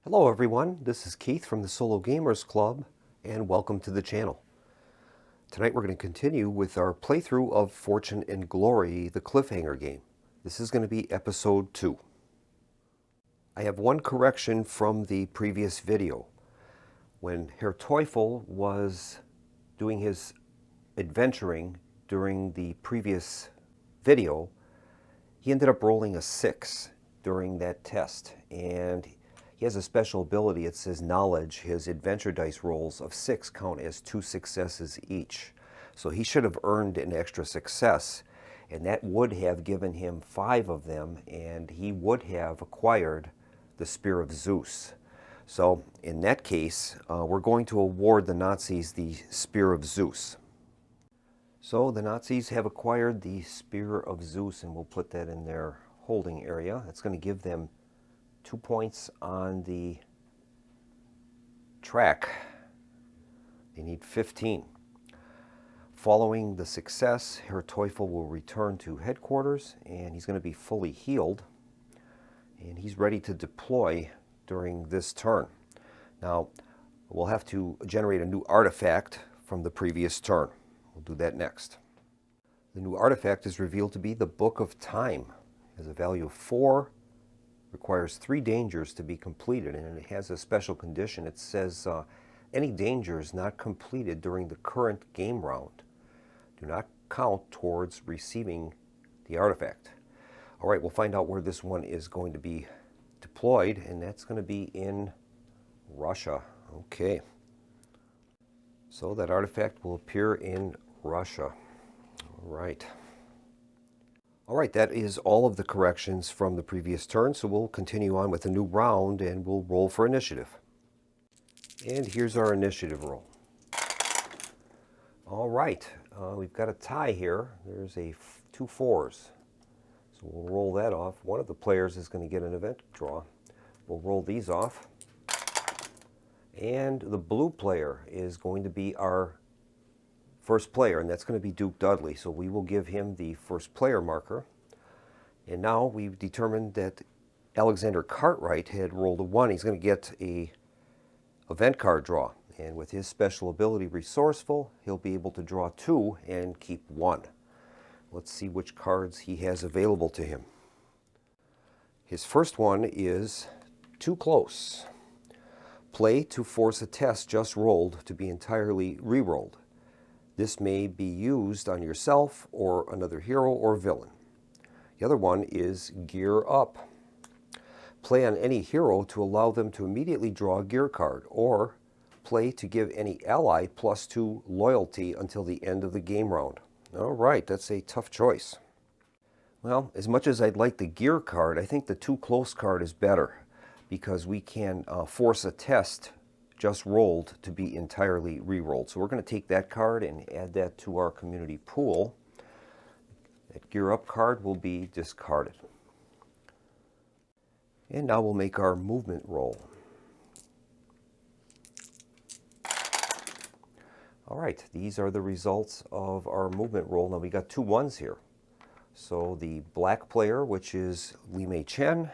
Hello everyone, this is Keith from the Solo Gamers Club, and welcome to the channel. Tonight we're going to continue with our playthrough of Fortune and Glory, the Cliffhanger Game. This is going to be episode 2. I have one correction from the previous video. When Herr Teufel was doing his adventuring during the previous video, he ended up rolling a 6 during that test, and he has a special ability. It says knowledge. His adventure dice rolls of 6 count as 2 successes each. So he should have earned an extra success, and that would have given him 5 of them, and he would have acquired the Spear of Zeus. So in that case, we're going to award the Nazis the Spear of Zeus. So the Nazis have acquired the Spear of Zeus, and we'll put that in their holding area. That's going to give them 2 points on the track. They need 15. Following the success, Herr Teufel will return to headquarters, and he's going to be fully healed, and he's ready to deploy during this turn. Now, we'll have to generate a new artifact from the previous turn. We'll do that next. The new artifact is revealed to be the Book of Time. It has a value of 4, requires 3 dangers to be completed, and it has a special condition. It says any dangers not completed during the current game round do not count towards receiving the artifact. All right, we'll find out where this one is going to be deployed, and that's going to be in Russia. Okay. So that artifact will appear in Russia. All right. All right, that is all of the corrections from the previous turn, so we'll continue on with a new round, and we'll roll for initiative. And here's our initiative roll. All right, we've got a tie here. There's 2 4s. So we'll roll that off. One of the players is going to get an event draw. We'll roll these off. And the blue player is going to be our first player, and that's going to be Duke Dudley. So we will give him the first player marker. And now we've determined that Alexander Cartwright had rolled a 1. He's going to get a event card draw. And with his special ability, Resourceful, he'll be able to draw 2 and keep 1. Let's see which cards he has available to him. His first one is Too Close. Play to force a test just rolled to be entirely re-rolled. This may be used on yourself or another hero or villain. The other one is Gear Up. Play on any hero to allow them to immediately draw a gear card, or play to give any ally +2 loyalty until the end of the game round. All right, that's a tough choice. Well, as much as I'd like the gear card, I think the Too Close card is better, because we can force a test just rolled to be entirely re-rolled. So we're going to take that card and add that to our community pool. That Gear Up card will be discarded. And now we'll make our movement roll. All right, these are the results of our movement roll. Now we got 2 1s here. So the black player, which is Mei Chen,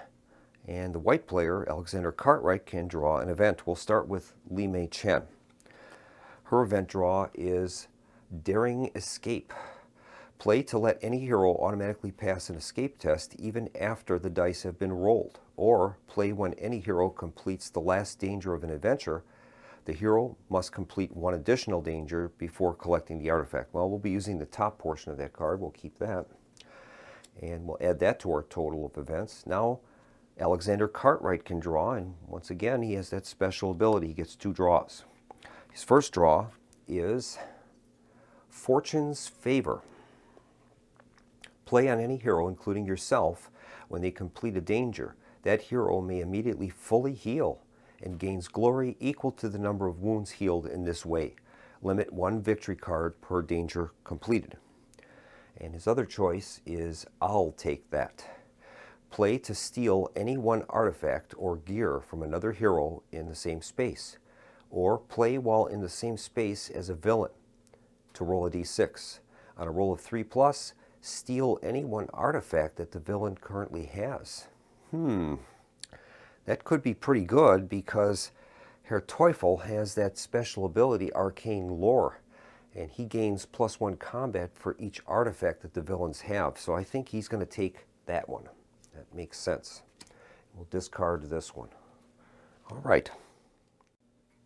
and the white player, Alexander Cartwright, can draw an event. We'll start with Mei Chen. Her event draw is Daring Escape. Play to let any hero automatically pass an escape test even after the dice have been rolled. Or play when any hero completes the last danger of an adventure. The hero must complete 1 additional danger before collecting the artifact. Well, we'll be using the top portion of that card. We'll keep that. And we'll add that to our total of events. Now, Alexander Cartwright can draw, and once again, he has that special ability. He gets 2 draws. His first draw is Fortune's Favor. Play on any hero, including yourself, when they complete a danger. That hero may immediately fully heal and gains glory equal to the number of wounds healed in this way. Limit 1 victory card per danger completed. And his other choice is I'll Take That. Play to steal any 1 artifact or gear from another hero in the same space, or play while in the same space as a villain to roll a d6. On a roll of 3+, steal any 1 artifact that the villain currently has. That could be pretty good because Herr Teufel has that special ability, Arcane Lore, and he gains +1 combat for each artifact that the villains have. So I think he's going to take that one. That makes sense. We'll discard this one. All right.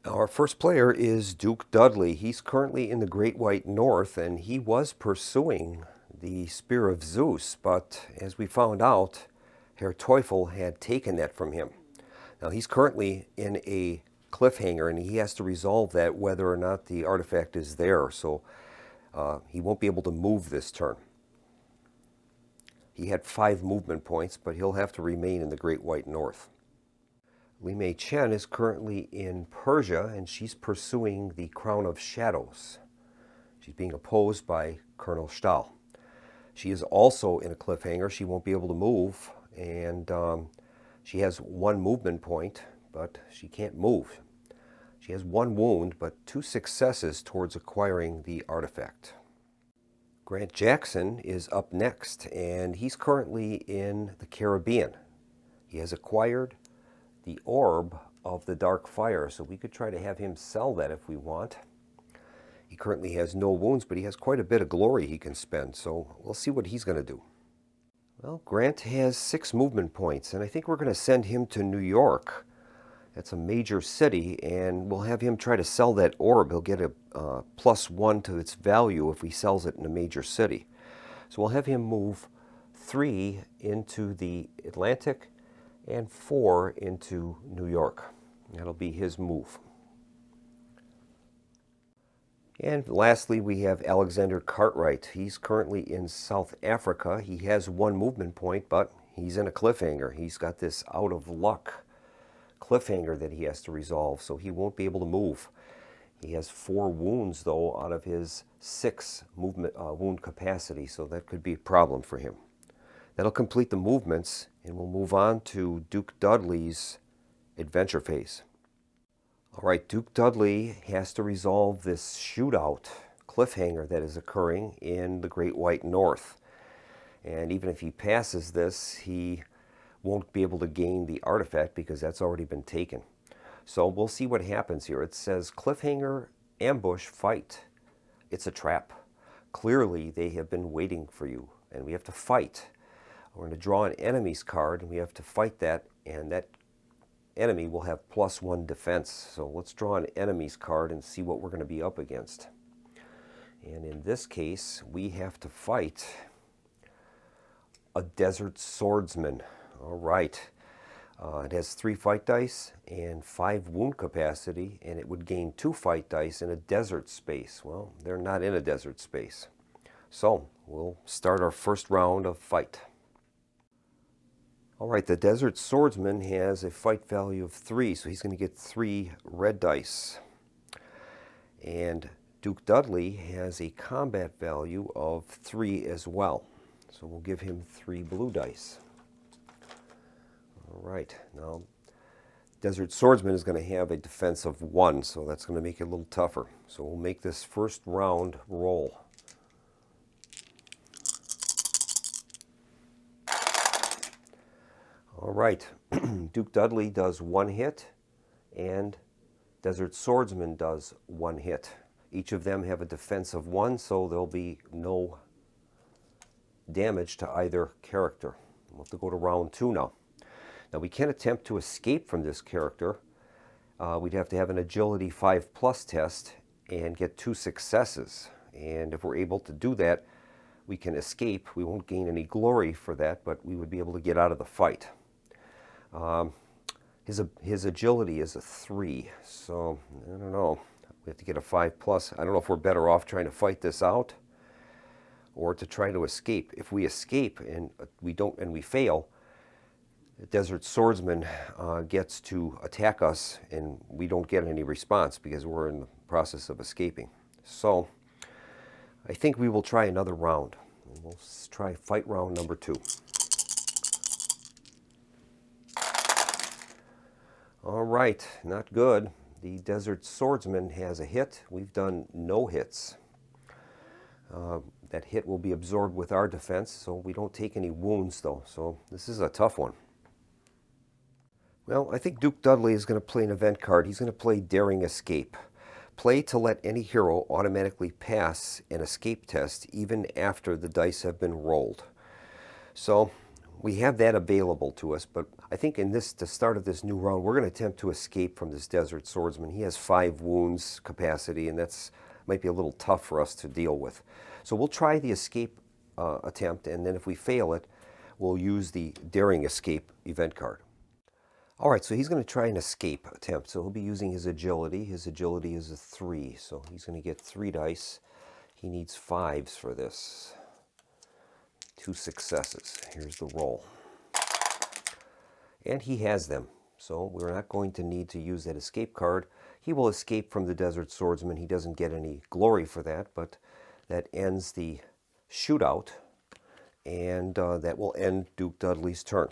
Our first player is Duke Dudley. He's currently in the Great White North, and he was pursuing the Spear of Zeus, but as we found out, Herr Teufel had taken that from him. Now he's currently in a cliffhanger, and he has to resolve that whether or not the artifact is there, so he won't be able to move this turn. He had 5 movement points, but he'll have to remain in the Great White North. Mei Chen is currently in Persia, and she's pursuing the Crown of Shadows. She's being opposed by Colonel Stahl. She is also in a cliffhanger. She won't be able to move, and she has 1 movement point, but she can't move. She has 1 wound, but 2 successes towards acquiring the artifact. Grant Jackson is up next, and he's currently in the Caribbean. He has acquired the Orb of the Dark Fire, so we could try to have him sell that if we want. He currently has no wounds, but he has quite a bit of glory he can spend, so we'll see what he's going to do. Well, Grant has 6 movement points, and I think we're going to send him to New York. That's a major city, and we'll have him try to sell that orb. He'll get a +1 to its value if he sells it in a major city. So we'll have him move 3 into the Atlantic and 4 into New York. That'll be his move. And lastly, we have Alexander Cartwright. He's currently in South Africa. He has 1 movement point, but he's in a cliffhanger. He's got this out of luck cliffhanger that he has to resolve, so he won't be able to move. He has 4 wounds, though, out of his 6 movement wound capacity, so that could be a problem for him. That'll complete the movements, and we'll move on to Duke Dudley's adventure phase. All right, Duke Dudley has to resolve this shootout cliffhanger that is occurring in the Great White North. And even if he passes this, he won't be able to gain the artifact because that's already been taken. So we'll see what happens here. It says cliffhanger, ambush, fight. It's a trap. Clearly, they have been waiting for you, and we have to fight. We're going to draw an enemy's card, and we have to fight that, and that enemy will have +1 defense. So let's draw an enemy's card and see what we're going to be up against. And in this case, we have to fight a desert swordsman. All right. It has 3 fight dice and 5 wound capacity, and it would gain 2 fight dice in a desert space. Well, they're not in a desert space. So we'll start our first round of fight. All right, the Desert Swordsman has a fight value of 3, so he's going to get 3 red dice. And Duke Dudley has a combat value of 3 as well, so we'll give him 3 blue dice. All right, now Desert Swordsman is going to have a defense of 1, so that's going to make it a little tougher. So we'll make this first round roll. All right, Duke Dudley does 1 hit, and Desert Swordsman does 1 hit. Each of them have a defense of 1, so there'll be no damage to either character. We'll have to go to round 2 now. Now we can attempt to escape from this character. We'd have to have an Agility 5+ test and get 2 successes. And if we're able to do that, we can escape. We won't gain any glory for that, but we would be able to get out of the fight. His agility is a 3, so I don't know. We have to get a 5+. I don't know if we're better off trying to fight this out or to try to escape. If we escape and we fail, the Desert Swordsman gets to attack us, and we don't get any response because we're in the process of escaping. So I think we will try another round. We'll try fight round number 2. All right, not good. The Desert Swordsman has a hit. We've done no hits. That hit will be absorbed with our defense, so we don't take any wounds though. So this is a tough one. Well, I think Duke Dudley is going to play an event card. He's going to play Daring Escape. Play to let any hero automatically pass an escape test even after the dice have been rolled. So we have that available to us, but I think in this, the start of this new round, we're going to attempt to escape from this Desert Swordsman. He has 5 wounds capacity, and that's might be a little tough for us to deal with. So we'll try the escape attempt, and then if we fail it, we'll use the Daring Escape event card. All right, so he's going to try an escape attempt. So he'll be using his agility. His agility is a 3, so he's going to get 3 dice. He needs 5s for this. 2 successes. Here's the roll. And he has them, so we're not going to need to use that escape card. He will escape from the Desert Swordsman. He doesn't get any glory for that, but that ends the shootout, and that will end Duke Dudley's turn.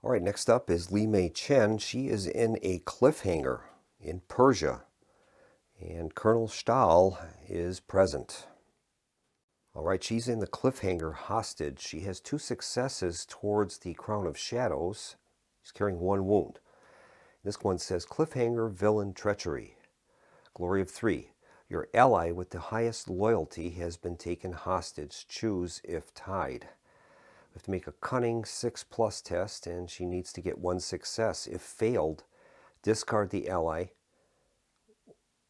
All right, next up is Mei Chen. She is in a cliffhanger in Persia, and Colonel Stahl is present. All right, she's in the cliffhanger hostage. She has 2 successes towards the Crown of Shadows. She's carrying 1 wound. This one says cliffhanger villain treachery. Glory of 3. Your ally with the highest loyalty has been taken hostage. Choose if tied. We have to make a cunning 6+ test, and she needs to get 1 success. If failed, discard the ally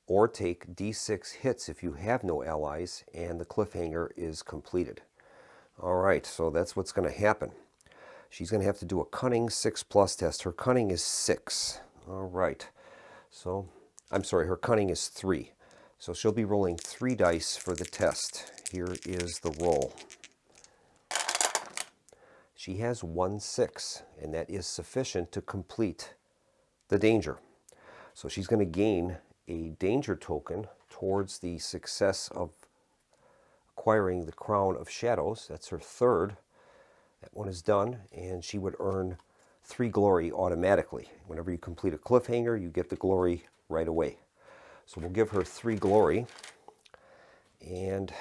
or take d6 hits if you have no allies, and the cliffhanger is completed. All right, so that's what's going to happen. She's going to have to do a cunning 6+ test. Her cunning is 6. All right, so I'm sorry, her cunning is 3. So she'll be rolling 3 dice for the test. Here is the roll. She has 1 6, and that is sufficient to complete the danger. So she's going to gain a danger token towards the success of acquiring the Crown of Shadows. That's her 3rd. That one is done, and she would earn 3 glory automatically. Whenever you complete a cliffhanger, you get the glory right away. So we'll give her 3 glory, and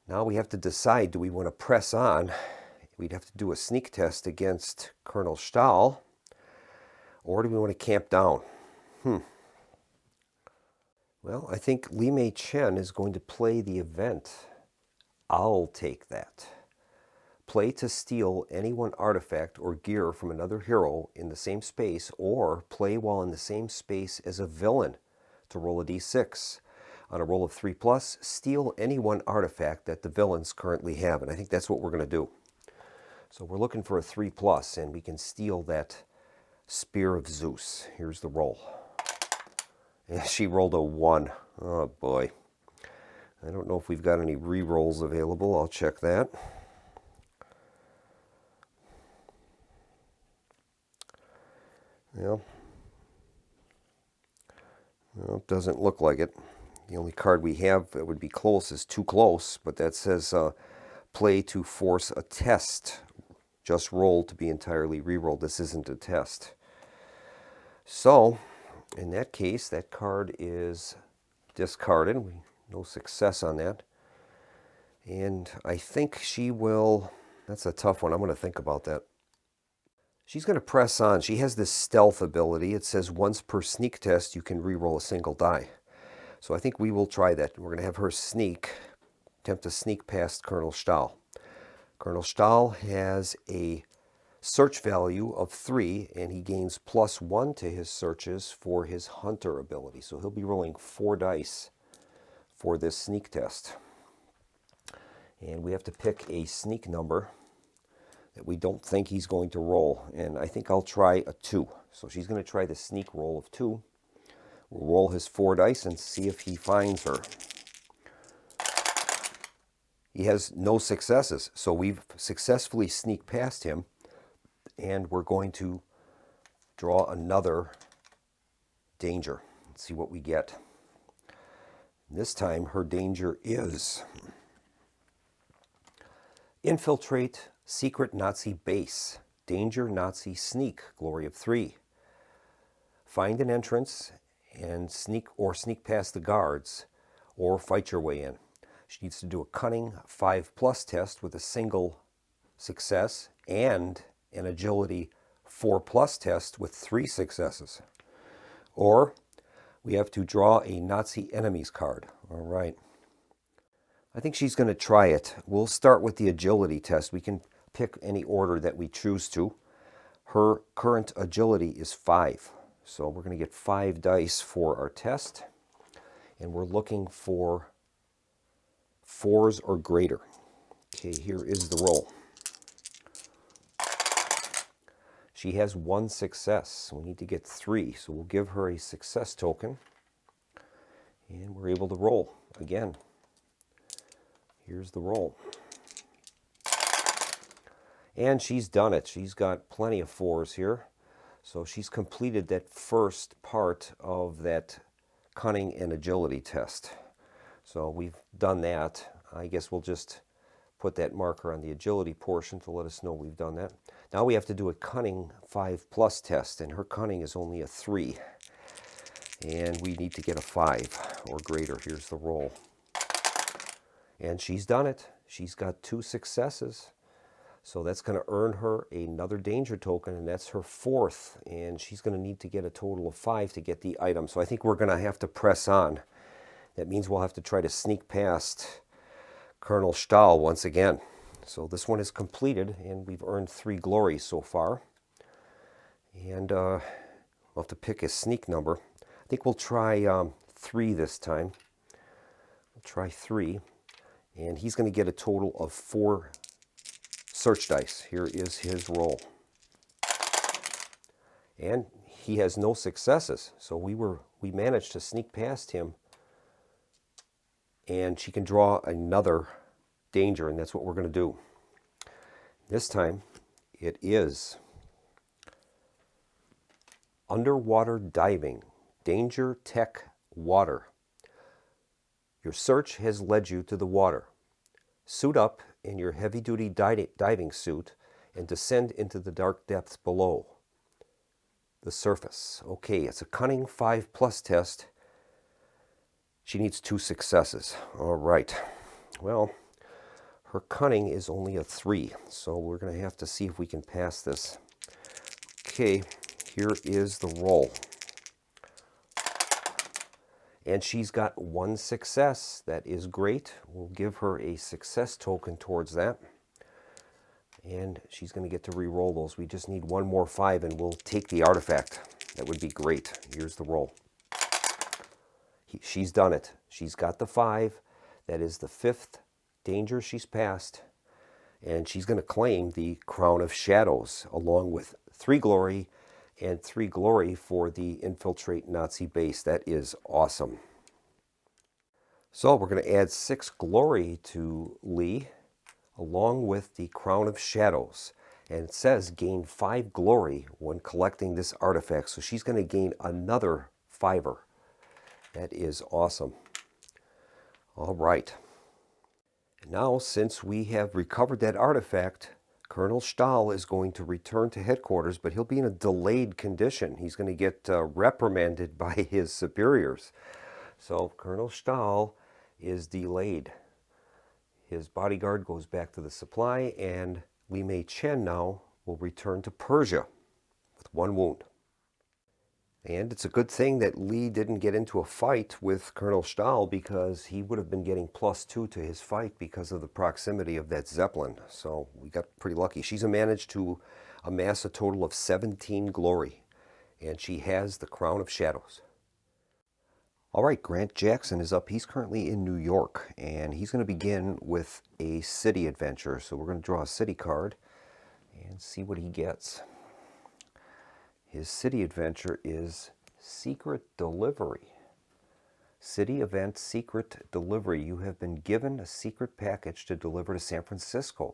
now we have to decide, do we want to press on? We'd have to do a sneak test against Colonel Stahl, or do we want to camp down? Well, I think Mei Chen is going to play the event. I'll take that. Play to steal any one artifact or gear from another hero in the same space, or play while in the same space as a villain to roll a d6. On a roll of 3+, steal any one artifact that the villains currently have, and I think that's what we're going to do. So we're looking for a 3+, and we can steal that Spear of Zeus. Here's the roll. And she rolled a 1. Oh boy. I don't know if we've got any re-rolls available. I'll check that. Yeah. Well, it doesn't look like it. The only card we have that would be close is Too Close, but that says play to force a test. Just roll to be entirely re-rolled. This isn't a test. So, in that case, that card is discarded. No success on that. And I think she will... That's a tough one. I'm going to think about that. She's going to press on. She has this stealth ability. It says once per sneak test, you can re-roll a single die. So I think we will try that. We're going to have her attempt to sneak past Colonel Stahl. Colonel Stahl has a search value of 3, and he gains +1 to his searches for his hunter ability. So he'll be rolling 4 dice for this sneak test. And we have to pick a sneak number that we don't think he's going to roll. And I think I'll try a 2. So she's going to try the sneak roll of 2. We'll roll his 4 dice and see if he finds her. He has no successes, so we've successfully sneaked past him, and we're going to draw another danger. Let's see what we get. This time her danger is infiltrate secret Nazi base, danger Nazi sneak, glory of 3. Find an entrance and sneak past the guards, or fight your way in. She needs to do a cunning 5+ test with a single success and an agility 4+ test with 3 successes. Or we have to draw a Nazi enemies card. All right. I think she's going to try it. We'll start with the agility test. We can pick any order that we choose to. Her current agility is 5. So we're going to get 5 dice for our test. And we're looking for 4s or greater. Okay, here is the roll. She has 1 success. We need to get 3, so we'll give her a success token. And we're able to roll again. Here's the roll. And she's done it. She's got plenty of 4s here. So she's completed that first part of that cunning and agility test. So we've done that. I guess we'll just put that marker on the agility portion to let us know we've done that. Now we have to do a cunning 5+ test, and her cunning is only a 3. And we need to get a 5 or greater. Here's the roll. And she's done it. She's got 2 successes. So that's going to earn her another danger token, and that's her 4th. And she's going to need to get a total of 5 to get the item. So I think we're going to have to press on. That means we'll have to try to sneak past Colonel Stahl once again. So this one is completed, and we've earned 3 glories so far. And we'll have to pick a sneak number. I think we'll try 3 this time. We'll try 3. And he's going to get a total of 4 search dice. Here is his roll. And he has no successes. So we managed to sneak past him. And she can draw another danger, and that's what we're going to do. This time it is underwater diving, danger tech water. Your search has led you to the water. Suit up in your heavy-duty diving suit and descend into the dark depths below the surface. Okay, it's a cunning 5+ test. She needs 2 successes. All right. Well, her cunning is only a 3, so we're going to have to see if we can pass this. Okay, here is the roll. And she's got 1 success. That is great. We'll give her a success token towards that. And she's going to get to re-roll those. We just need 1 more 5, and we'll take the artifact. That would be great. Here's the roll. She's done it. She's got the 5. That is the 5th danger she's passed. And she's going to claim the Crown of Shadows, along with 3 glory and 3 glory for the infiltrate Nazi base. That is awesome. So we're going to add 6 glory to Lee, along with the Crown of Shadows. And it says gain 5 glory when collecting this artifact. So she's going to gain another 5er. That is awesome. All right. Now, since we have recovered that artifact, Colonel Stahl is going to return to headquarters, but he'll be in a delayed condition. He's going to get reprimanded by his superiors. So Colonel Stahl is delayed. His bodyguard goes back to the supply, and Mei Chen now will return to Persia with 1 wound. And it's a good thing that Lee didn't get into a fight with Colonel Stahl, because he would have been getting +2 to his fight because of the proximity of that Zeppelin. So we got pretty lucky. She's managed to amass a total of 17 glory, and she has the Crown of Shadows. All right, Grant Jackson is up. He's currently in New York, and he's going to begin with a city adventure. So we're going to draw a city card and see what he gets. His city adventure is Secret Delivery. City event Secret Delivery. You have been given a secret package to deliver to San Francisco.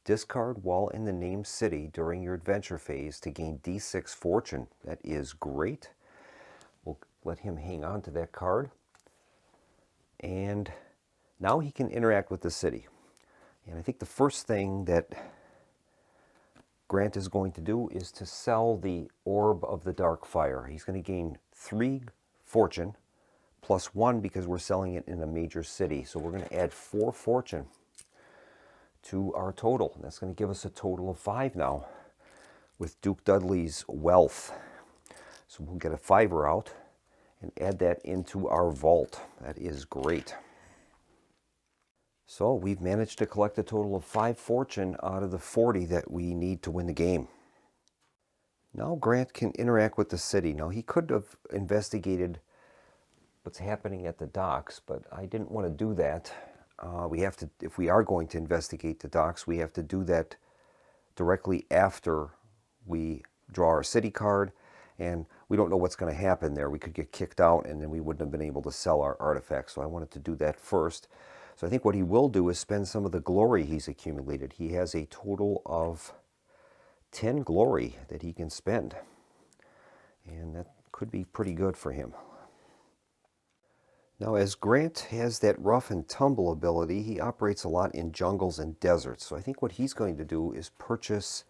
Discard while in the named city during your adventure phase to gain D6 fortune. That is great. We'll let him hang on to that card. And now he can interact with the city. And I think the first thing that Grant is going to do is to sell the Orb of the Dark Fire. He's going to gain 3 fortune plus 1 because we're selling it in a major city. So we're going to add 4 fortune to our total. That's going to give us a total of 5 now. with Duke Dudley's Wealth. So we'll get a fiver out and add that into our vault. That is great. So we've managed to collect a total of 5 fortune out of the 40 that we need to win the game. Now Grant can interact with the city. Now he could have investigated what's happening at the docks, but I didn't want to do that. We have to, if we are going to investigate the docks, we have to do that directly after we draw our city card, and we don't know what's going to happen there. We could get kicked out and then we wouldn't have been able to sell our artifacts, so I wanted to do that first. So I think what he will do is spend some of the glory he's accumulated. He has a total of 10 glory that he can spend, and that could be pretty good for him. Now, as Grant has that rough and tumble ability, he operates a lot in jungles and deserts. So I think what he's going to do is purchase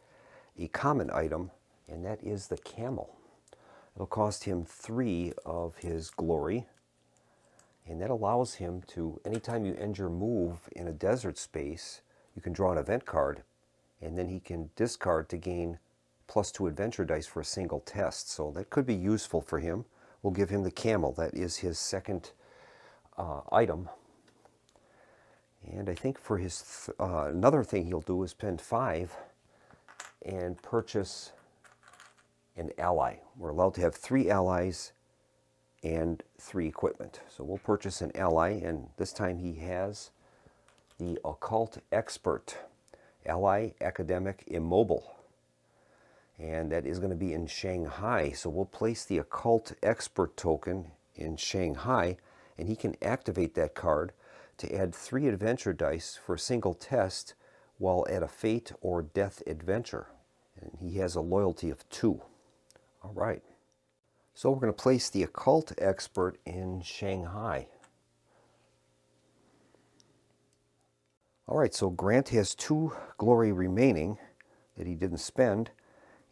a common item, and that is the camel. It'll cost him 3 of his glory, and that allows him to, anytime you end your move in a desert space, you can draw an event card, and then he can discard to gain +2 adventure dice for a single test. So that could be useful for him. We'll give him the camel. That is his second item. And I think for his another thing he'll do is spend 5 and purchase an ally. We're allowed to have 3 allies and 3 equipment. So we'll purchase an ally, and this time he has the Occult Expert, Ally Academic Immobile. And that is going to be in Shanghai. So we'll place the Occult Expert token in Shanghai, and he can activate that card to add 3 adventure dice for a single test while at a fate or death adventure. And he has a loyalty of 2. All right. So we're going to place the Occult Expert in Shanghai. All right, so Grant has 2 glory remaining that he didn't spend,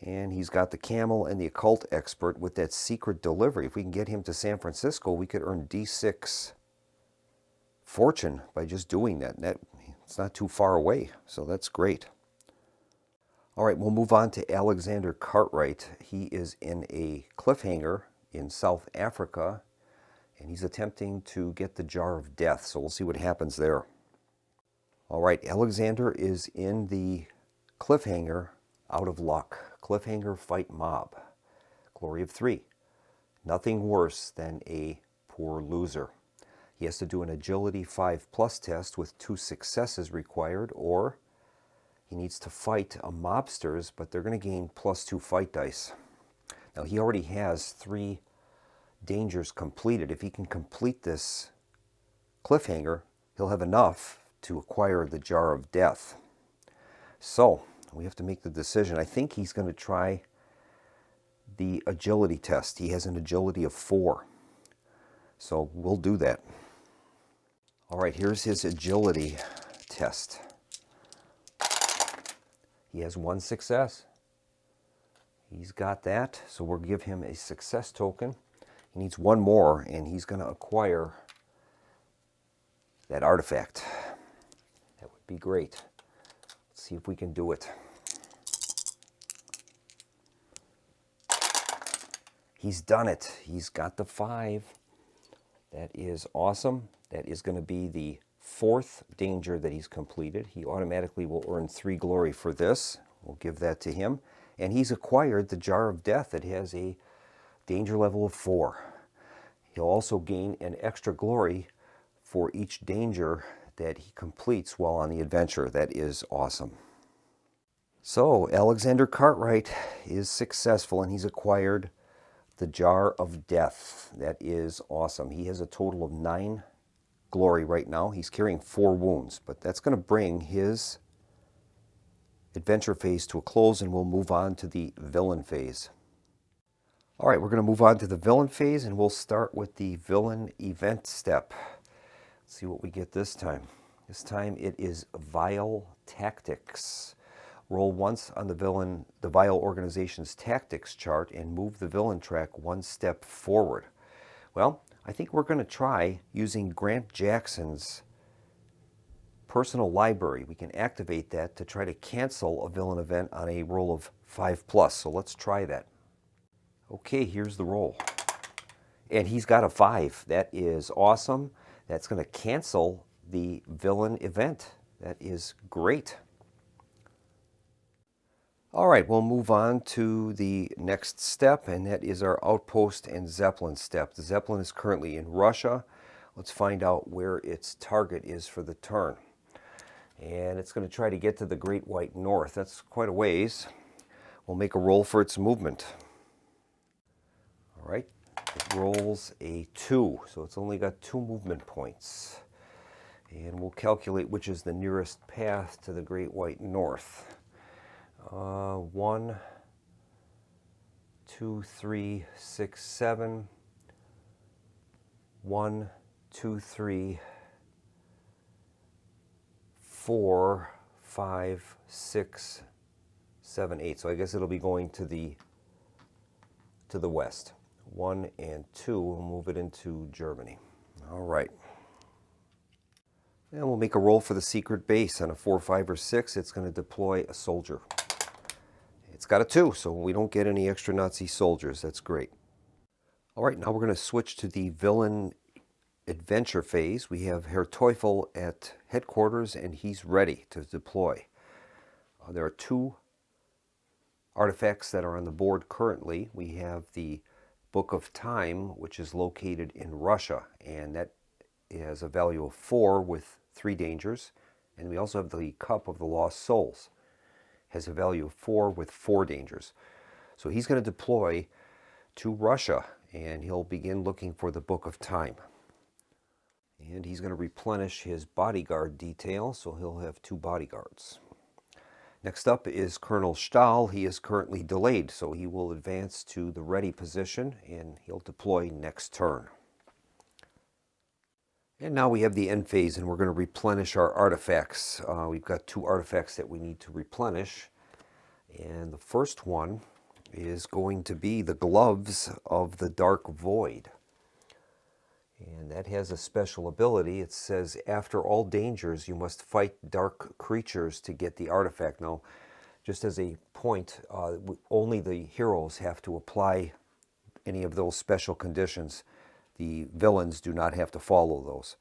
and he's got the camel and the Occult Expert with that secret delivery. If we can get him to San Francisco, we could earn D6 fortune by just doing that. It's not too far away, so that's great. All right, we'll move on to Alexander Cartwright. He is in a cliffhanger in South Africa, and he's attempting to get the Jar of Death, so we'll see what happens there. All right, Alexander is in the cliffhanger out of luck. Cliffhanger fight mob. Glory of 3. Nothing worse than a poor loser. He has to do an agility 5+ test with 2 successes required, or he needs to fight a mobsters, but they're going to gain +2 fight dice. Now he already has 3 dangers completed. If he can complete this cliffhanger, he'll have enough to acquire the Jar of Death. So we have to make the decision. I think he's going to try the agility test. He has an agility of 4. So we'll do that. All right, here's his agility test. He has 1 success. He's got that, so we'll give him a success token. He needs 1 more, and he's going to acquire that artifact. That would be great. Let's see if we can do it. He's done it. He's got the 5. That is awesome. That is going to be the 4th danger that he's completed. He automatically will earn 3 glory for this. We'll give that to him. And he's acquired the Jar of Death that has a danger level of 4. He'll also gain an extra glory for each danger that he completes while on the adventure. That is awesome. So Alexander Cartwright is successful, and he's acquired the Jar of Death. That is awesome. He has a total of 9 glory right now. He's carrying 4 wounds, but that's going to bring his adventure phase to a close, and we'll move on to the villain phase. All right, we're going to move on to the villain phase, and we'll start with the villain event step. Let's see what we get this time. This time it is Vile Tactics. Roll once on the Vile Organization's tactics chart and move the villain track 1 step forward. Well, I think we're going to try using Grant Jackson's personal library. We can activate that to try to cancel a villain event on a roll of 5+, so let's try that. Okay, here's the roll. And he's got a 5. That is awesome. That's going to cancel the villain event. That is great. All right, we'll move on to the next step, and that is our outpost and Zeppelin step. The Zeppelin is currently in Russia. Let's find out where its target is for the turn. And it's going to try to get to the Great White North. That's quite a ways. We'll make a roll for its movement. All right, it rolls a 2, so it's only got 2 movement points. And we'll calculate which is the nearest path to the Great White North. 1, 2, 3, 6, 7. 1, 2, 3, 4, 5, 6, 7, 8. So I guess it'll be going to the west. 1 and 2, we'll move it into Germany. All right. And we'll make a roll for the secret base. On a 4, 5, or 6, it's going to deploy a soldier. It's got a 2, so we don't get any extra Nazi soldiers. That's great. All right, now we're going to switch to the villain adventure phase. We have Herr Teufel at headquarters, and he's ready to deploy. There are 2 artifacts that are on the board currently. We have the Book of Time, which is located in Russia, and that has a value of 4 with 3 dangers. And we also have the Cup of the Lost Souls. Has a value of 4 with 4 dangers. So he's going to deploy to Russia, and he'll begin looking for the Book of Time. And he's going to replenish his bodyguard detail, so he'll have 2 bodyguards. Next up is Colonel Stahl. He is currently delayed, so he will advance to the ready position, and he'll deploy next turn. And now we have the end phase, and we're going to replenish our artifacts. We've got 2 artifacts that we need to replenish. And the first one is going to be the Gloves of the Dark Void. And that has a special ability. It says, after all dangers, you must fight dark creatures to get the artifact. Now, just as a point, only the heroes have to apply any of those special conditions. The villains do not have to follow those.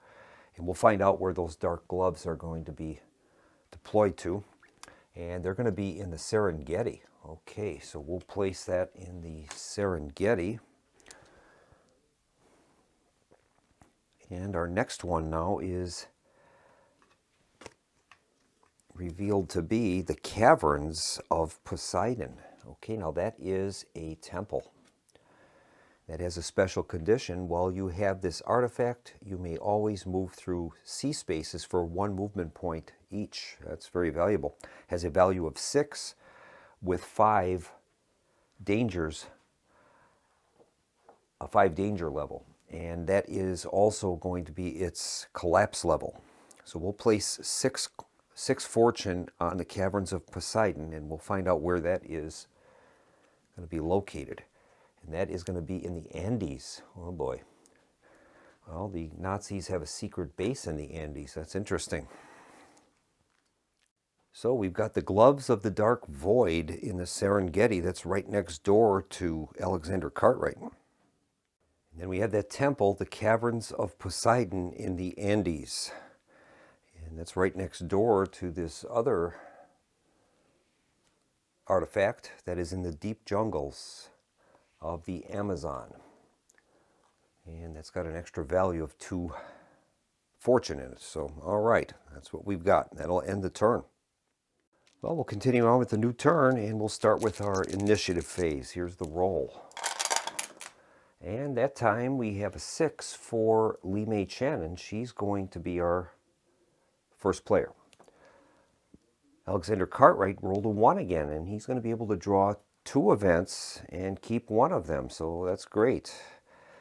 And we'll find out where those dark gloves are going to be deployed to. And they're going to be in the Serengeti. Okay, so we'll place that in the Serengeti. And our next one now is revealed to be the Caverns of Poseidon. Okay, now that is a temple that has a special condition. While you have this artifact, you may always move through sea spaces for 1 movement point each. That's very valuable. Has a value of 6 with 5 dangers, a 5 danger level. And that is also going to be its collapse level. So we'll place 6 fortune on the Caverns of Poseidon, and we'll find out where that is going to be located. And that is going to be in the Andes. Oh boy. Well, the Nazis have a secret base in the Andes. That's interesting. So we've got the Gloves of the Dark Void in the Serengeti. That's right next door to Alexander Cartwright. And then we have that temple, the Caverns of Poseidon in the Andes. And that's right next door to this other artifact that is in the deep jungles of the Amazon. And that's got an extra value of 2 fortune in it. So, all right, that's what we've got. That'll end the turn. Well, we'll continue on with the new turn, and we'll start with our initiative phase. Here's the roll. And that time we have a 6 for Mei Chen, and she's going to be our first player. Alexander Cartwright rolled a 1 again, and he's going to be able to draw 2 events and keep 1 of them, so that's great.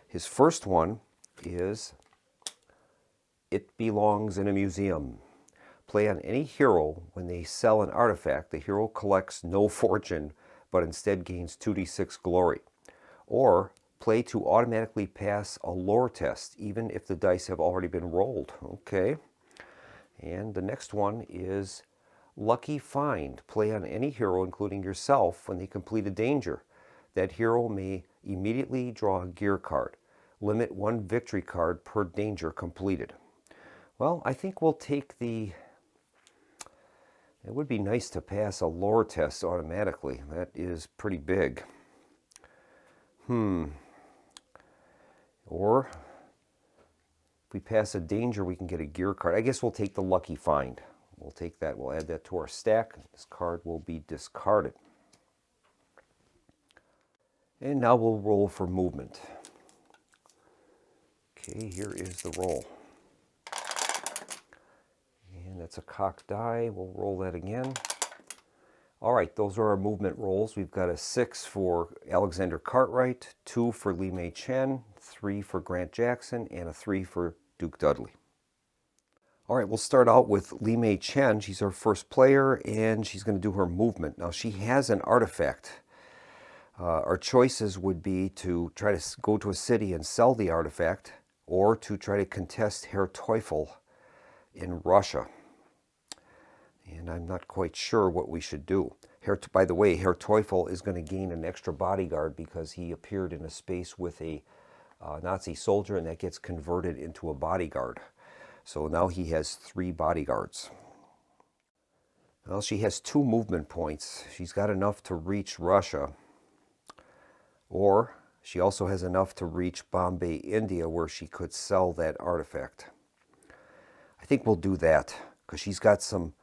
His first one is It Belongs in a Museum. Play on any hero when they sell an artifact. The hero collects no fortune, but instead gains 2d6 glory. Or play to automatically pass a lore test, even if the dice have already been rolled. Okay. And the next one is Lucky Find. Play on any hero, including yourself, when they complete a danger. That hero may immediately draw a gear card. Limit 1 victory card per danger completed. Well, I think we'll take the... It would be nice to pass a lore test automatically. That is pretty big. Or if we pass a danger, we can get a gear card. I guess we'll take the Lucky Find. We'll take that. We'll add that to our stack. This card will be discarded. And now we'll roll for movement. Okay, here is the roll. And that's a cocked die. We'll roll that again. All right, those are our movement rolls. We've got a 6 for Alexander Cartwright, 2 for Mei Chen, 3 for Grant Jackson, and a 3 for Duke Dudley. All right, we'll start out with Mei Chen. She's our first player, and she's going to do her movement. Now, she has an artifact. Our choices would be to try to go to a city and sell the artifact, or to try to contest Herr Teufel in Russia. And I'm not quite sure what we should do. By the way, Herr Teufel is going to gain an extra bodyguard because he appeared in a space with a Nazi soldier, and that gets converted into a bodyguard. So now he has 3 bodyguards. Well, she has 2 movement points. She's got enough to reach Russia, or she also has enough to reach Bombay, India, where she could sell that artifact. I think we'll do that because she's got some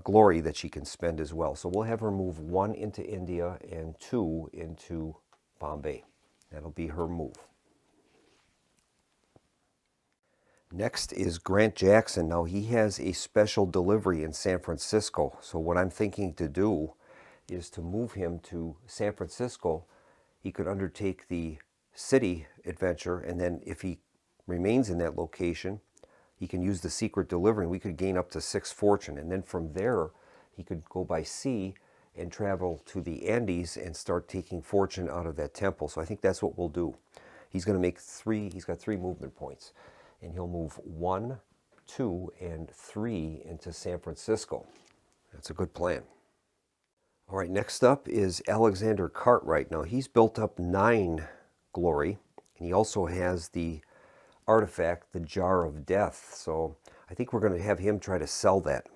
glory that she can spend as well. So we'll have her move 1 into India and 2 into Bombay. That'll be her move. Next is Grant Jackson. Now he has a special delivery in San Francisco. So what I'm thinking to do is to move him to San Francisco. He could undertake the city adventure, and then if he remains in that location, he can use the secret delivery, and we could gain up to 6 fortune. And then from there, he could go by sea and travel to the Andes and start taking fortune out of that temple. So I think that's what we'll do. He's going to make 3, he's got 3 movement points. And he'll move 1, 2, and 3 into San Francisco. That's a good plan. All right, next up is Alexander Cartwright. Now he's built up 9 glory, and he also has the artifact, the Jar of Death. So I think we're going to have him try to sell that.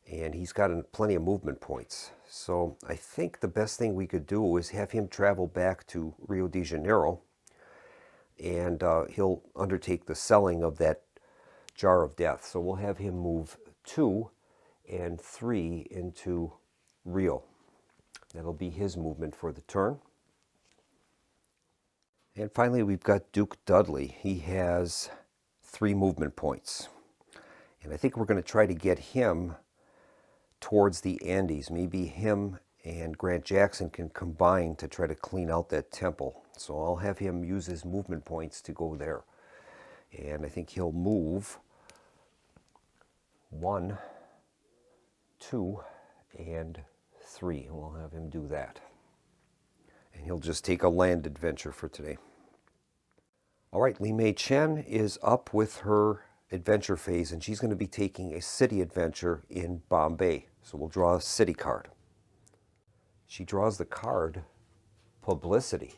And he's got plenty of movement points. So I think the best thing we could do is have him travel back to Rio de Janeiro, and he'll undertake the selling of that Jar of Death. So we'll have him move 2 and 3 into Rio. That'll be his movement for the turn. And finally, we've got Duke Dudley. He has 3 movement points. And I think we're going to try to get him towards the Andes. Maybe him and Grant Jackson can combine to try to clean out that temple. So I'll have him use his movement points to go there. And I think he'll move 1, 2, and 3. We'll have him do that. And he'll just take a land adventure for today. All right, Mei Chen is up with her adventure phase, and she's going to be taking a city adventure in Bombay. So we'll draw a city card. She draws the card Publicity.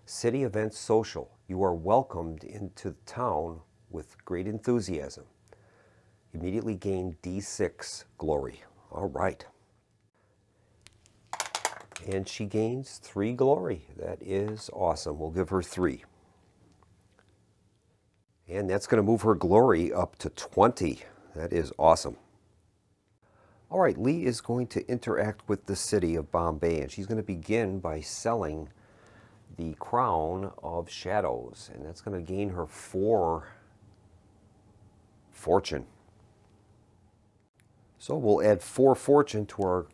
City events social. You are welcomed into the town with great enthusiasm. Immediately gain D6 glory. All right. And she gains 3 glory. That is awesome. We'll give her 3. And that's going to move her glory up to 20. That is awesome. All right, Lee is going to interact with the city of Bombay, and she's going to begin by selling the Crown of Shadows, and that's going to gain her 4 fortune. So we'll add 4 fortune to our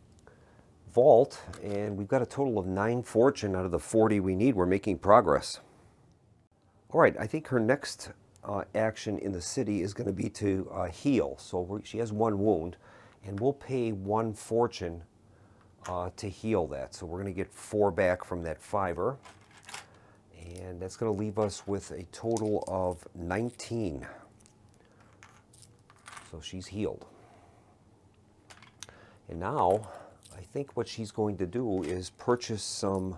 vault, and we've got a total of 9 fortune out of the 40 we need. We're making progress. All right, I think her next action in the city is going to be to heal. So she has 1 wound, and we'll pay 1 fortune to heal that. So we're going to get 4 back from that 5er, and that's going to leave us with a total of 19. So she's healed. And now, I think what she's going to do is purchase some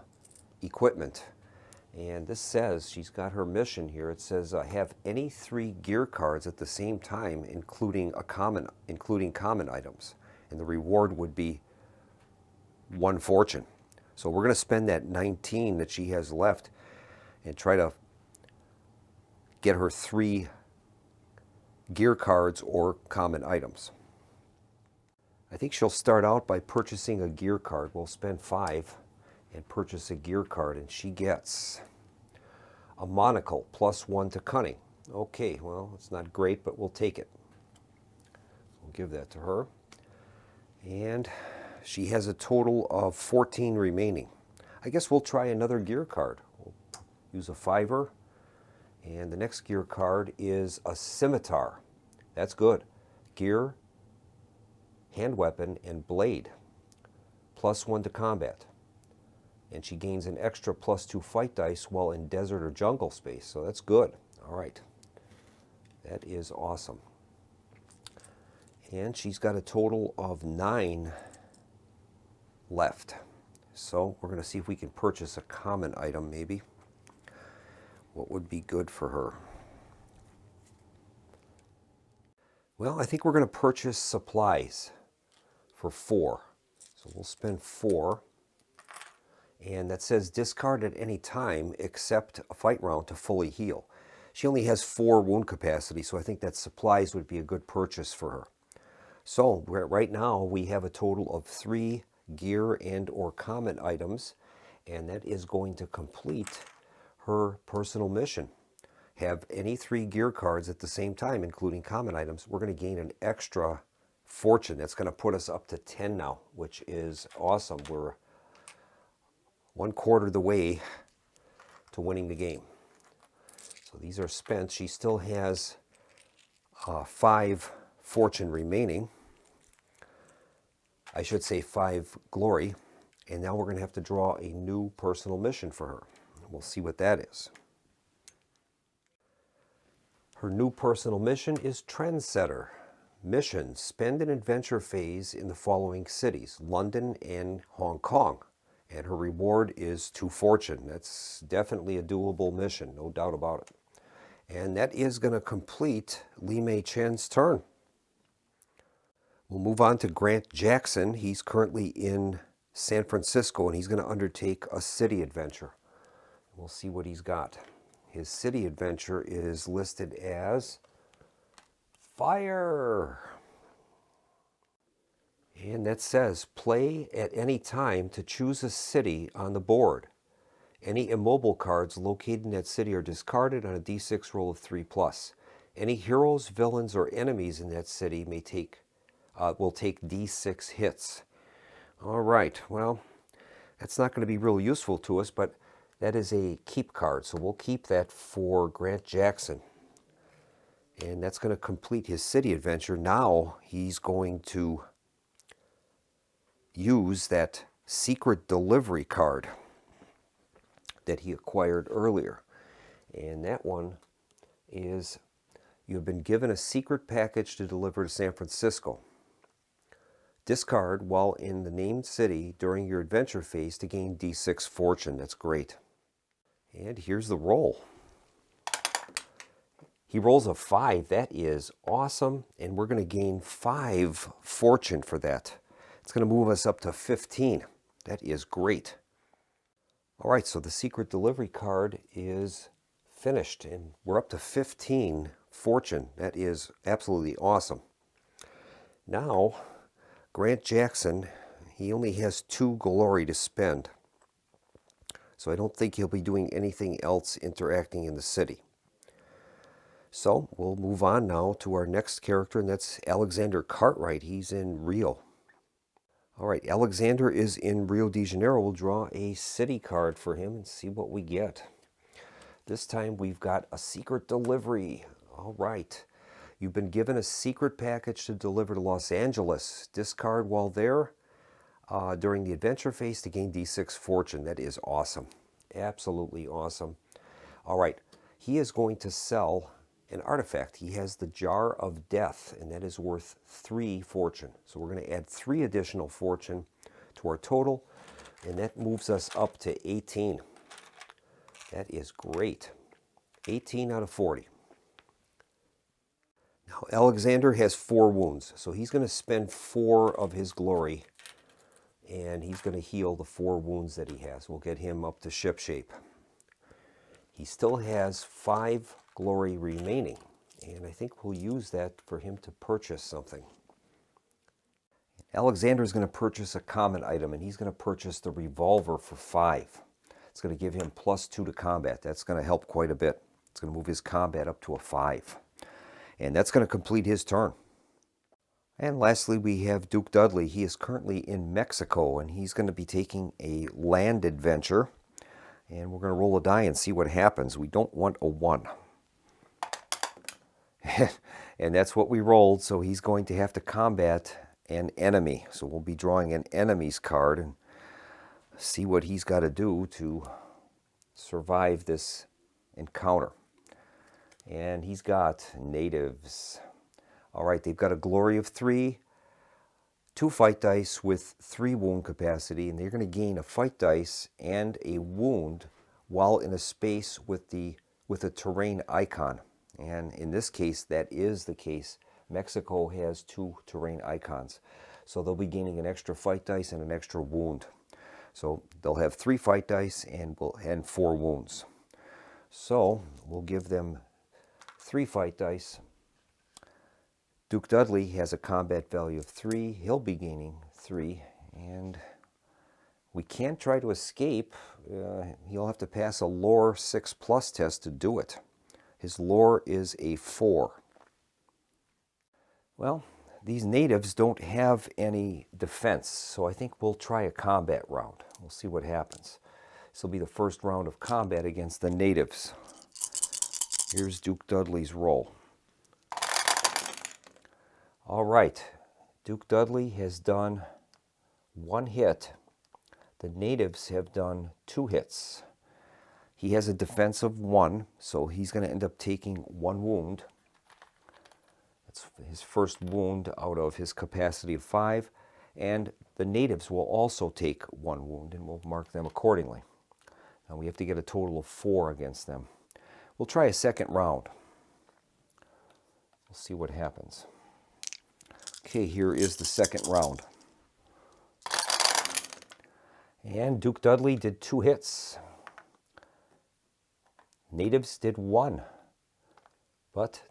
equipment. And this says, she's got her mission here. It says, have any 3 gear cards at the same time, including common items. And the reward would be 1 fortune. So we're going to spend that 19 that she has left and try to get her 3 gear cards or common items. I think she'll start out by purchasing a gear card. We'll spend 5 and purchase a gear card, and she gets a monocle plus 1 to cunning. Okay, well, it's not great, but we'll take it. We'll give that to her. And she has a total of 14 remaining. I guess we'll try another gear card. We'll use a 5er. And the next gear card is a scimitar. That's good. Gear, hand weapon, and blade. Plus 1 to combat. And she gains an extra plus 2 fight dice while in desert or jungle space. So that's good. All right. That is awesome. And she's got a total of 9 left. So we're going to see if we can purchase a common item maybe. What would be good for her? Well, I think we're going to purchase supplies for 4. So we'll spend 4. And that says discard at any time except a fight round to fully heal. She only has 4 wound capacity, so I think that supplies would be a good purchase for her. So right now we have a total of 3 gear and or common items, and that is going to complete her personal mission. Have any 3 gear cards at the same time, including common items. We're going to gain an extra fortune. That's going to put us up to 10 now, which is awesome. We're 1/4 the way to winning the game. So these are spent. She still has 5 fortune remaining. I should say 5 glory. And now we're going to have to draw a new personal mission for her. We'll see what that is. Her new personal mission is Trendsetter. Mission: spend an adventure phase in the following cities, London and Hong Kong. And her reward is 2 fortune. That's definitely a doable mission, no doubt about it. And that is going to complete Mei Chen's turn. We'll move on to Grant Jackson. He's currently in San Francisco, and he's going to undertake a city adventure. We'll see what he's got. His city adventure is listed as Fire. And that says, play at any time to choose a city on the board. Any immobile cards located in that city are discarded on a d6 roll of 3+. Any heroes, villains, or enemies in that city will take d6 hits. All right, well, that's not going to be real useful to us, but that is a keep card, so we'll keep that for Grant Jackson. And that's going to complete his city adventure. Now he's going to use that secret delivery card that he acquired earlier. And that one is, you have been given a secret package to deliver to San Francisco. Discard while in the named city during your adventure phase to gain d6 fortune. That's great. And here's the roll. He rolls a 5. That is awesome. And we're going to gain 5 fortune for that. It's going to move us up to 15. That is great. All right, so the secret delivery card is finished, and we're up to 15 fortune. That is absolutely awesome. Now, Grant Jackson, he only has 2 glory to spend. So I don't think he'll be doing anything else interacting in the city. So we'll move on now to our next character, and that's Alexander Cartwright. He's in Rio. All right, Alexander is in Rio de Janeiro. We'll draw a city card for him and see what we get. This time we've got a secret delivery. All right. You've been given a secret package to deliver to Los Angeles. Discard while there during the adventure phase to gain d6 fortune. That is awesome. Absolutely awesome. All right. He is going to sell an artifact. He has the Jar of Death, and that is worth 3 fortune. So we're going to add 3 additional fortune to our total, and that moves us up to 18. That is great. 18 out of 40. Now, Alexander has 4 wounds, so he's going to spend 4 of his glory, and he's going to heal the 4 wounds that he has. We'll get him up to ship shape. He still has 5 glory remaining, and I think we'll use that for him to purchase something. Alexander is going to purchase a common item, and he's going to purchase the revolver for 5. It's going to give him +2 to combat. That's going to help quite a bit. It's going to move his combat up to a 5. And that's going to complete his turn. And lastly, we have Duke Dudley. He is currently in Mexico, and he's going to be taking a land adventure. And we're going to roll a die and see what happens. We don't want a 1. And that's what we rolled, so he's going to have to combat an enemy. So we'll be drawing an enemy's card and see what he's got to do to survive this encounter. And he's got natives. All right, they've got a glory of 3, 2 fight dice with 3 wound capacity, and they're going to gain a fight dice and a wound while in a space with a terrain icon. And in this case, that is the case. Mexico has 2 terrain icons, so they'll be gaining an extra fight dice and an extra wound. So they'll have 3 fight dice and 4 wounds. So we'll give them 3 fight dice. Duke Dudley has a combat value of 3. He'll be gaining 3. And we can't try to escape. He'll have to pass a lore 6+ test to do it. His lore is a 4. Well, these natives don't have any defense, so I think we'll try a combat round. We'll see what happens. This will be the first round of combat against the natives. Here's Duke Dudley's roll. All right, Duke Dudley has done 1 hit. The natives have done 2 hits. He has a defense of 1, so he's going to end up taking 1 wound. That's his first wound out of his capacity of 5. And the natives will also take 1 wound, and we'll mark them accordingly. Now we have to get a total of 4 against them. We'll try a second round. We'll see what happens. Okay, here is the second round. And Duke Dudley did 2 hits. Natives did 1. But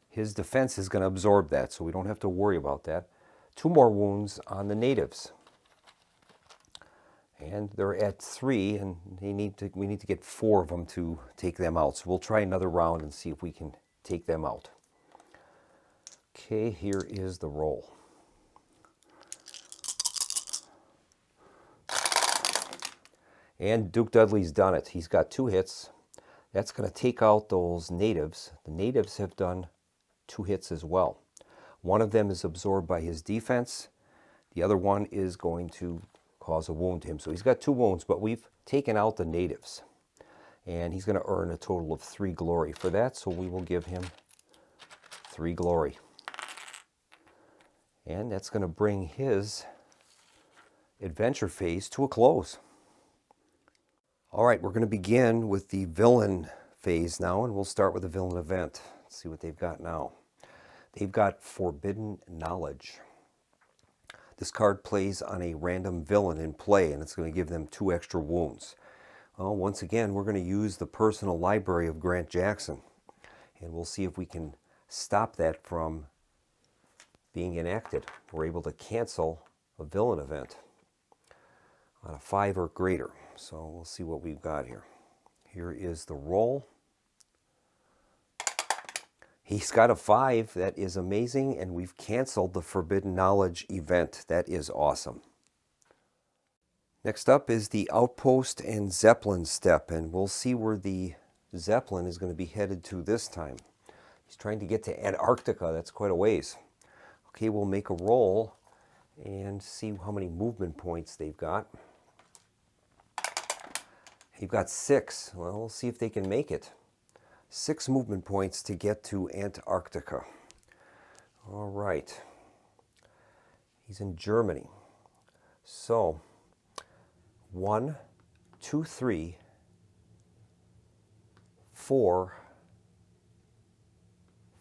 his defense is going to absorb that, so we don't have to worry about that. 2 more wounds on the natives. And they're at 3, and we need to get 4 of them to take them out. So we'll try another round and see if we can take them out. Okay, here is the roll. And Duke Dudley's done it. He's got 2 hits. That's going to take out those natives. The natives have done 2 hits as well. One of them is absorbed by his defense. The other one is going to cause a wound to him. So he's got 2 wounds, but we've taken out the natives. And he's going to earn a total of 3 glory for that, so we will give him 3 glory. And that's going to bring his adventure phase to a close. All right, we're going to begin with the villain phase now, and we'll start with the villain event. Let's see what they've got now. They've got Forbidden Knowledge. This card plays on a random villain in play, and it's going to give them 2 extra wounds. Well, once again, we're going to use the personal library of Grant Jackson, and we'll see if we can stop that from being enacted. We're able to cancel a villain event on a 5 or greater. So we'll see what we've got here. Here is the roll. He's got a 5. That is amazing, and we've canceled the Forbidden Knowledge event. That is awesome. Next up is the Outpost and Zeppelin step, and we'll see where the Zeppelin is going to be headed to this time. He's trying to get to Antarctica. That's quite a ways. Okay, we'll make a roll and see how many movement points they've got. You've got 6. Well, we'll see if they can make it. 6 movement points to get to Antarctica. All right. He's in Germany. So 1, 2, 3, 4,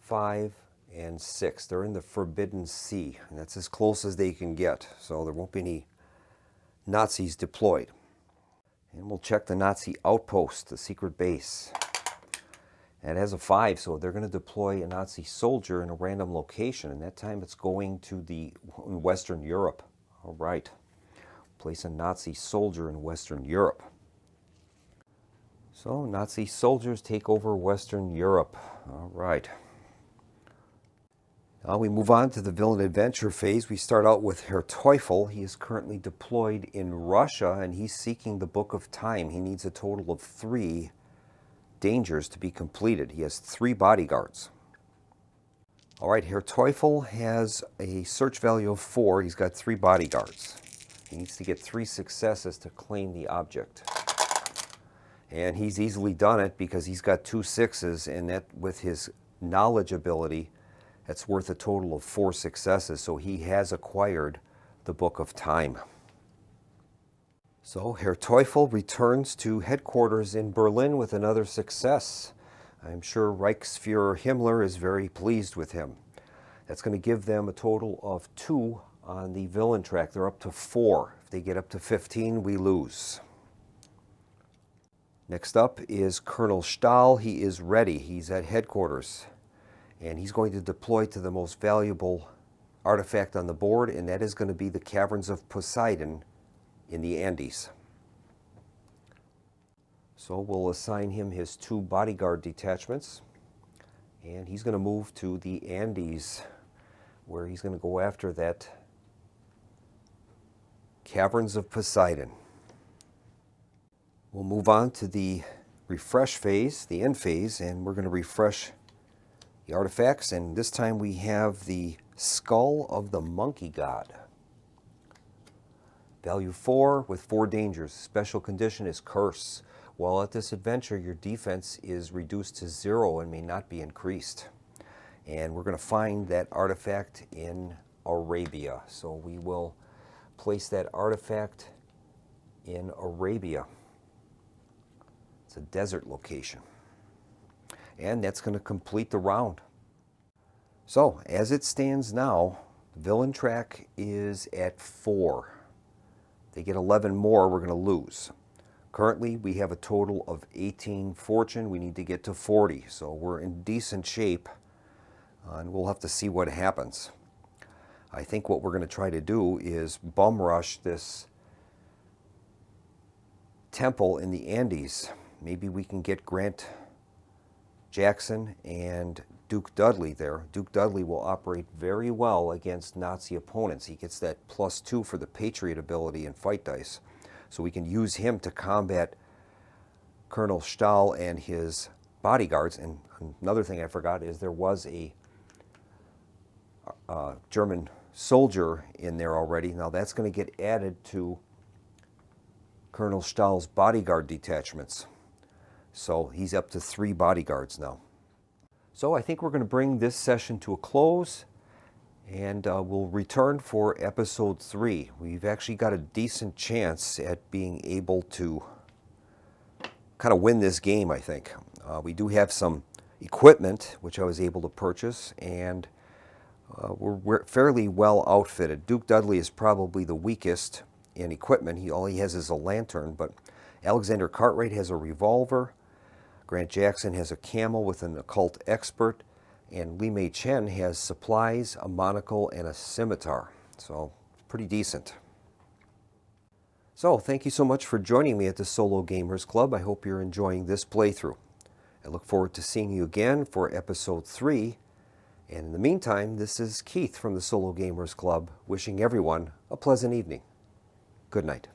5, and 6. They're in the Forbidden Sea, and that's as close as they can get. So there won't be any Nazis deployed. And we'll check the Nazi outpost, the secret base. And it has a 5, so they're going to deploy a Nazi soldier in a random location, and that time it's going to in Western Europe. All right. Place a Nazi soldier in Western Europe. So Nazi soldiers take over Western Europe. All right. Now we move on to the villain adventure phase. We start out with Herr Teufel. He is currently deployed in Russia, and he's seeking the Book of Time. He needs a total of 3 dangers to be completed. He has 3 bodyguards. All right, Herr Teufel has a search value of 4. He's got 3 bodyguards. He needs to get 3 successes to claim the object. And he's easily done it because he's got 2 6s, and that with his knowledge ability, that's worth a total of 4 successes. So he has acquired the Book of Time. So Herr Teufel returns to headquarters in Berlin with another success. I'm sure Reichsfuhrer Himmler is very pleased with him. That's going to give them a total of 2 on the villain track. They're up to 4. If they get up to 15, we lose. Next up is Colonel Stahl. He is ready. He's at headquarters. And he's going to deploy to the most valuable artifact on the board, and that is going to be the Caverns of Poseidon in the Andes. So we'll assign him his 2 bodyguard detachments, and he's going to move to the Andes, where he's going to go after that Caverns of Poseidon. We'll move on to the refresh phase, the end phase, and we're going to refresh the artifacts, and this time we have the Skull of the Monkey God. Value 4 with 4 dangers. Special condition is Curse. While at this adventure, your defense is reduced to 0 and may not be increased. And we're going to find that artifact in Arabia. So we will place that artifact in Arabia. It's a desert location. And that's going to complete the round. So, as it stands now, the villain track is at 4. If they get 11 more, we're going to lose. Currently, we have a total of 18 fortune. We need to get to 40, so we're in decent shape, and we'll have to see what happens. I think what we're going to try to do is bum rush this temple in the Andes. Maybe we can get Grant Jackson and Duke Dudley there. Duke Dudley will operate very well against Nazi opponents. He gets that +2 for the Patriot ability and fight dice. So we can use him to combat Colonel Stahl and his bodyguards. And another thing I forgot is there was a German soldier in there already. Now that's going to get added to Colonel Stahl's bodyguard detachments. So he's up to 3 bodyguards now. So I think we're going to bring this session to a close, and we'll return for episode 3. We've actually got a decent chance at being able to kind of win this game, I think. We do have some equipment, which I was able to purchase, and we're fairly well outfitted. Duke Dudley is probably the weakest in equipment. All he has is a lantern, but Alexander Cartwright has a revolver. Grant Jackson has a camel with an occult expert, and Mei Chen has supplies, a monocle, and a scimitar. So, pretty decent. So, thank you so much for joining me at the Solo Gamers Club. I hope you're enjoying this playthrough. I look forward to seeing you again for episode 3. And in the meantime, this is Keith from the Solo Gamers Club, wishing everyone a pleasant evening. Good night.